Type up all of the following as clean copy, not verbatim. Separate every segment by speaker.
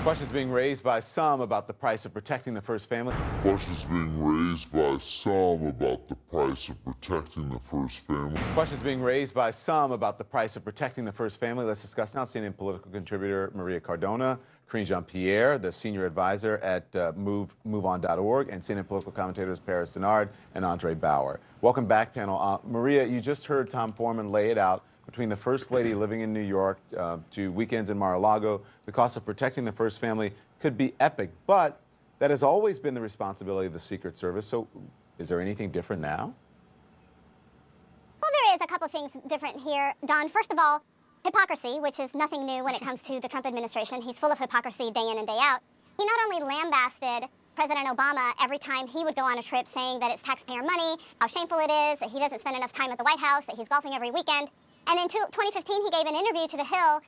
Speaker 1: Questions being raised by some about the price of protecting the first family.
Speaker 2: Questions being raised by some about the price of protecting the first family.
Speaker 1: Questions being raised by some about the price of protecting the first family. Let's discuss now. CNN political contributor Maria Cardona, Karine Jean-Pierre, the senior advisor at MoveOn.org, and CNN political commentators PdennrdDONd and Andre Bauer. Welcome back, panel. Maria, you just heard Tom Foreman lay it out. Between the First Lady living in New York to weekends in Mar-a-Lago, the cost of protecting the first family could be epic, but that has always been the responsibility of the Secret Service. So is there anything different now?
Speaker 3: Well, there is a couple of things different here, Don. First of all, hypocrisy, which is nothing new when it comes to the Trump administration. He's full of hypocrisy day in and day out. He not only lambasted President Obama every time he would go on a trip saying that it's taxpayer money, how shameful it is, that he doesn't spend enough time at the White House, that he's golfing every weekend. And in 2015, he gave an interview to The Hill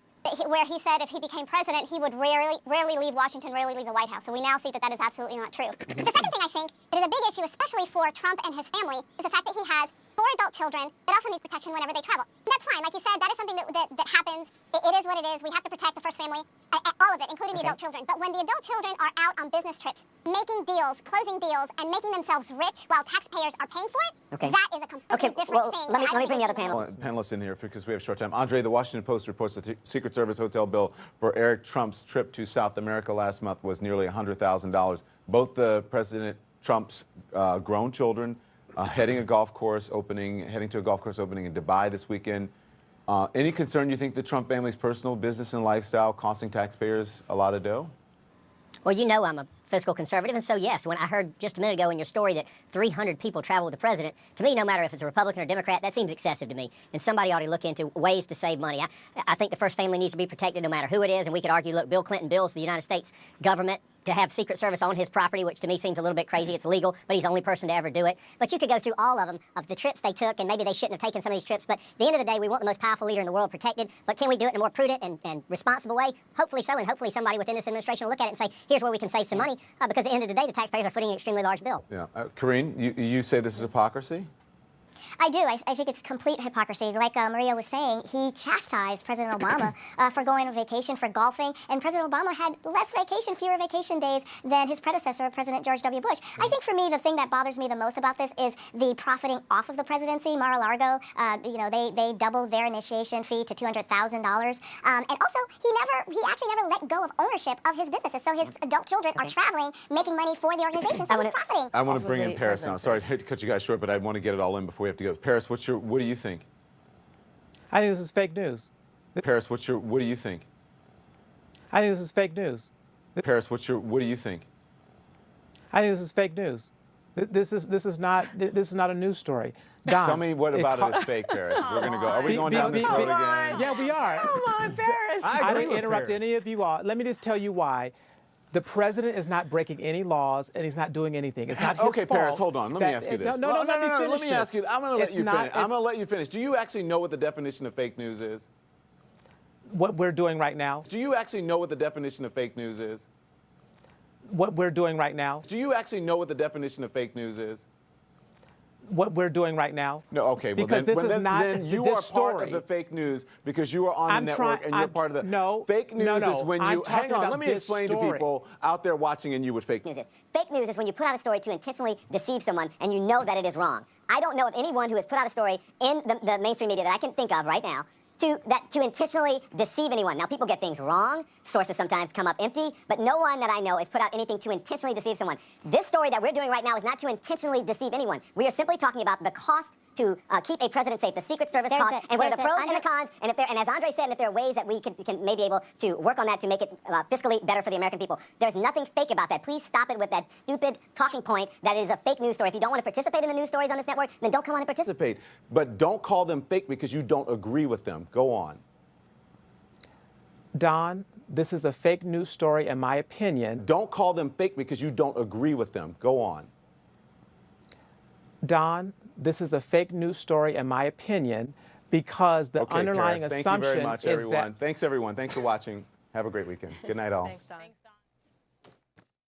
Speaker 3: where he said if he became president, he would rarely leave Washington, rarely leave the White House. So we now see that that is absolutely not true. The second thing I think that is a big issue, especially for Trump and his family, is the fact that he has 4 adult children that also need protection whenever they travel. And that's fine. Like you said, that is something that happens. It is what it is. We have to protect the first family, all of it, including the adult children. But when the adult children are out on business trips, making deals, closing deals, and making themselves rich while taxpayers are paying for it, that is a completely different thing.
Speaker 4: Let me bring the other panel.
Speaker 1: Panelists in here because we have a short time. Andre, the Washington Post reports that the Secret Service hotel bill for Eric Trump's trip to South America last month was nearly $100,000. Both the President Trump's grown children heading to a golf course opening in Dubai this weekend. Any concern you think the Trump family's personal business and lifestyle costing taxpayers a lot of dough?
Speaker 4: Well, you know I'm a fiscal conservative, and so yes, when I heard just a minute ago in your story that 300 people travel with the president, to me, no matter if it's a Republican or Democrat, that seems excessive to me. And somebody ought to look into ways to save money. I think the first family needs to be protected no matter who it is, and we could argue, look, Bill Clinton bills the United States government to have Secret Service on his property, which to me seems a little bit crazy. It's legal, but he's the only person to ever do it. But you could go through all of them, of the trips they took, and maybe they shouldn't have taken some of these trips. But at the end of the day, we want the most powerful leader in the world protected. But can we do it in a more prudent and responsible way? Hopefully so, and hopefully somebody within this administration will look at it and say, here's where we can save some money, because at the end of the day, the taxpayers are footing an extremely large bill.
Speaker 1: Yeah. Karine, you say this is hypocrisy?
Speaker 3: I do. I think it's complete hypocrisy. Like Maria was saying, he chastised President Obama for going on vacation, for golfing, and President Obama had fewer vacation days than his predecessor, President George W. Bush. I think for me, the thing that bothers me the most about this is the profiting off of the presidency. Mar-a-Lago, they doubled their initiation fee to $200,000, and also he actually never let go of ownership of his businesses. So his adult children are traveling, making money for the organization, so he's profiting.
Speaker 1: I want to bring in Paris now. Sorry to cut you guys short, but I want to get it all in before we have to go. Paris, what do you think?
Speaker 5: I think this is fake news.
Speaker 1: Paris, what do you think?
Speaker 5: I think this is fake news.
Speaker 1: Paris, what do you think?
Speaker 5: I think this is fake news. This is not a news story. Don,
Speaker 1: tell me what about it is fake, Paris. We're going to go. Are we going down this road again?
Speaker 5: Yeah, we are.
Speaker 6: Come on, Paris.
Speaker 5: I didn't interrupt any of you all. Let me just tell you why. The president is not breaking any laws, and he's not doing anything. It's not his
Speaker 1: okay,
Speaker 5: fault.
Speaker 1: Paris, hold on. Let me ask you this.
Speaker 5: No.
Speaker 1: Let me ask you. I'm going to let you finish. I'm going to let you finish. Do you actually know what the definition of fake news is?
Speaker 5: What we're doing right now?
Speaker 1: Do you actually know what the definition of fake news is?
Speaker 5: What we're doing right now?
Speaker 1: Do you actually know what the definition of fake news is?
Speaker 5: What we're doing right now?
Speaker 1: No, okay. Well, then you are part of the fake news because you are on the network and you're part of the...
Speaker 5: No.
Speaker 1: Fake news is when you... Hang on, let me explain to
Speaker 5: story.
Speaker 1: people out there watching and you what fake
Speaker 4: news is. Fake news is when you put out a story to intentionally deceive someone and you know that it is wrong. I don't know of anyone who has put out a story in the mainstream media that I can think of right now to intentionally deceive anyone. Now, people get things wrong. Sources sometimes come up empty, but no one that I know has put out anything to intentionally deceive someone. This story that we're doing right now is not to intentionally deceive anyone. We are simply talking about the cost to keep a president safe, the Secret Service cost, and what are the pros and the cons, and as Andre said, and if there are ways that we can maybe able to work on that to make it fiscally better for the American people. There's nothing fake about that. Please stop it with that stupid talking point that it is a fake news story. If you don't want to participate in the news stories on this network, then don't come on and participate.
Speaker 1: But don't call them fake because you don't agree with them. Go on.
Speaker 5: Don, this is a fake news story in my opinion.
Speaker 1: Don't call them fake because you don't agree with them. Go on.
Speaker 5: Don, this is a fake news story in my opinion because the underlying
Speaker 1: Paris,
Speaker 5: assumption
Speaker 1: thank you very much,
Speaker 5: is
Speaker 1: everyone.
Speaker 5: that...
Speaker 1: Thanks, everyone. Thanks for watching. Have a great weekend. Good night, all.
Speaker 6: Thanks, Don.